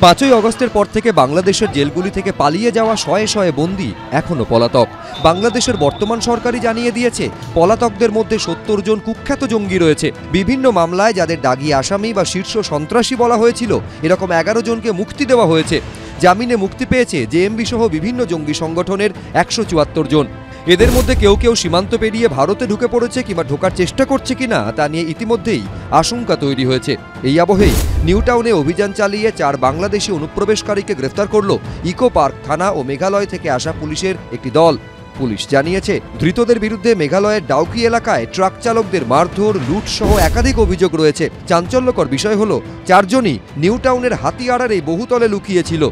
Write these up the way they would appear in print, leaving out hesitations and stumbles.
5ই আগস্টের পর থেকে বাংলাদেশের জেলগুলি থেকে পালিয়ে যাওয়া শয়ে শয়ে বন্দী এখনো পলাতক। বাংলাদেশের বর্তমান সরকারই জানিয়ে দিয়েছে, পলাতকদের মধ্যে 70 জন কুখ্যাত জঙ্গি রয়েছে। বিভিন্ন মামলায় যাদের দাগি আসামি বা শীর্ষ সন্ত্রাসী বলা হয়েছিল, এরকম 11 জনকে মুক্তি দেওয়া হয়েছে। জামিনে মুক্তি পেয়েছে জেএমবি সহ বিভিন্ন জঙ্গি সংগঠনের 174 জন। এদের মধ্যে কেউ কেউ সীমান্ত পেরিয়ে ভারতে ঢুকে পড়েছে কিংবা ঢোকার চেষ্টা করছে কিনা তা নিয়ে ইতিমধ্যেই আশঙ্কা তৈরি হয়েছে। এই আবহেই নিউ টাউনে অভিযান চালিয়ে 4 বাংলাদেশি অনুপ্রবেশকারীকে গ্রেফতার করল ইকো পার্ক থানা ও মেঘালয় থেকে আসা পুলিশের একটি দল। পুলিশ জানিয়েছে, ধৃতদের বিরুদ্ধে মেঘালয়ের ডাউকি এলাকায় ট্রাক চালকদের মারধর, লুট সহ একাধিক অভিযোগ রয়েছে। চাঞ্চল্যকর বিষয় হলো, 4 জনই নিউ টাউনের হাতিয়াড়ার এই বহুতলে লুকিয়েছিল।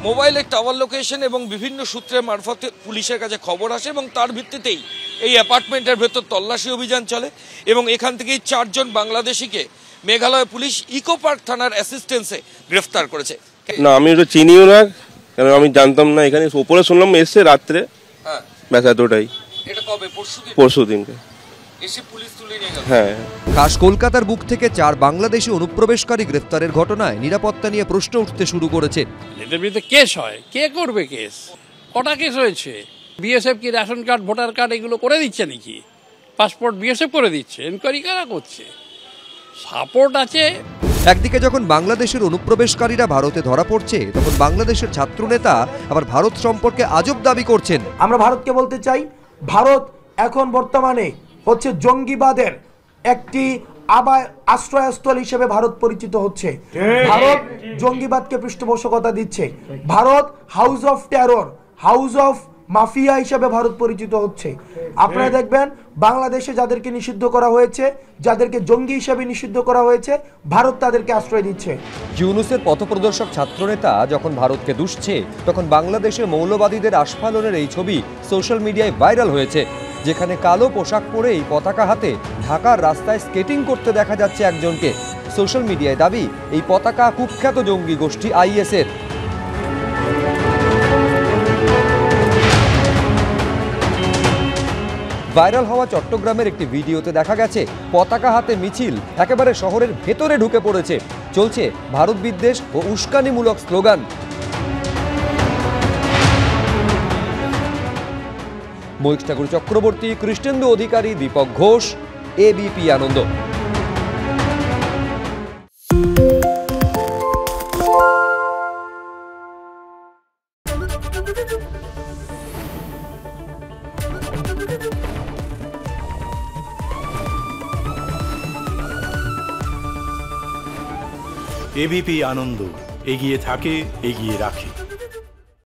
মোবাইলের টাওয়ার লোকেশন এবং বিভিন্ন সূত্রের মারফতে পুলিশের কাছে খবর আসে এবং তার ভিত্তিতেই এই অ্যাপার্টমেন্টের ভেতর তল্লাশি অভিযান চলে এবং এখান থেকেই 4 জন বাংলাদেশিকে মেঘালয় পুলিশ ইকো পার্ক থানার অ্যাসিস্ট্যান্সে গ্রেফতার করেছে। না, আমি ওটা চিনিও না, কারণ আমি জানতাম না। এখানে উপরে শুনলাম এসছে রাত্রে, ব্যাস এতটাই। এটা কবে? পরশুদিনকে এসে পুলিশ তুলে নিয়ে গেল। হ্যাঁ, খাস কলকাতার বুক থেকে 4 বাংলাদেশি অনুপ্রবেশকারী গ্রেফতারের ঘটনায় নিরাপত্তা নিয়ে প্রশ্ন উঠতে শুরু করেছে। এদের বিরুদ্ধে কেস হয়, কে করবে কেস? কটা কেস হয়েছে? বিএসএফ কি রেশন কার্ড, ভোটার কার্ড এগুলো করে দিচ্ছে নাকি? পাসপোর্ট বিএসএফ করে দিচ্ছে, এনকোয়ারি কারা করছে? সাপোর্ট আছে। একদিকে যখন বাংলাদেশের অনুপ্রবেশকারীরা ভারতে ধরা পড়ছে, তখন বাংলাদেশের ছাত্রনেতা আবার ভারত সম্পর্কে আজব দাবি করছেন। আমরা ভারতকে বলতে চাই, ভারত এখন বর্তমানে হচ্ছে জঙ্গিবাদের একটি আশ্রয়স্থল হিসেবে ভারত পরিচিত হচ্ছে। ভারত জঙ্গিবাদকে পৃষ্ঠপোষকতা দিচ্ছে। Bharat house of terror, house of mafia হিসেবে ভারত পরিচিত হচ্ছে। আপনারা দেখবেন, বাংলাদেশে যাদেরকে নিষিদ্ধ করা হয়েছে, যাদেরকে জঙ্গি হিসেবে নিষিদ্ধ করা হয়েছে, ভারত তাদেরকে আশ্রয় দিচ্ছে। ইউনূসের পথপ্রদর্শক ছাত্রনেতা যখন ভারতকে দুষছে, তখন বাংলাদেশে মৌলবাদীদের আস্ফালনের এই ছবি সোশ্যাল মিডিয়ায় ভাইরাল হয়েছে, যেখানে কালো পোশাক পরে এই পতাকা হাতে ঢাকার রাস্তায় স্কেটিং করতে দেখা যাচ্ছে একজনকে। সোশ্যাল মিডিয়ায় দাবি, এই পতাকা কুখ্যাত জঙ্গি গোষ্ঠী আইএসের। ভাইরাল হওয়া চট্টগ্রামের একটি ভিডিওতে দেখা গেছে, পতাকা হাতে মিছিল একেবারে শহরের ভেতরে ঢুকে পড়েছে। চলছে ভারত বিদ্বেষ ও উস্কানিমূলক স্লোগান। মৈক ঠাকুর চক্রবর্তী, কৃষ্ণেন্দু অধিকারী, দীপক ঘোষ, এবিপি আনন্দ। এবিপি আনন্দ, এগিয়ে থাকে, এগিয়ে রাখে।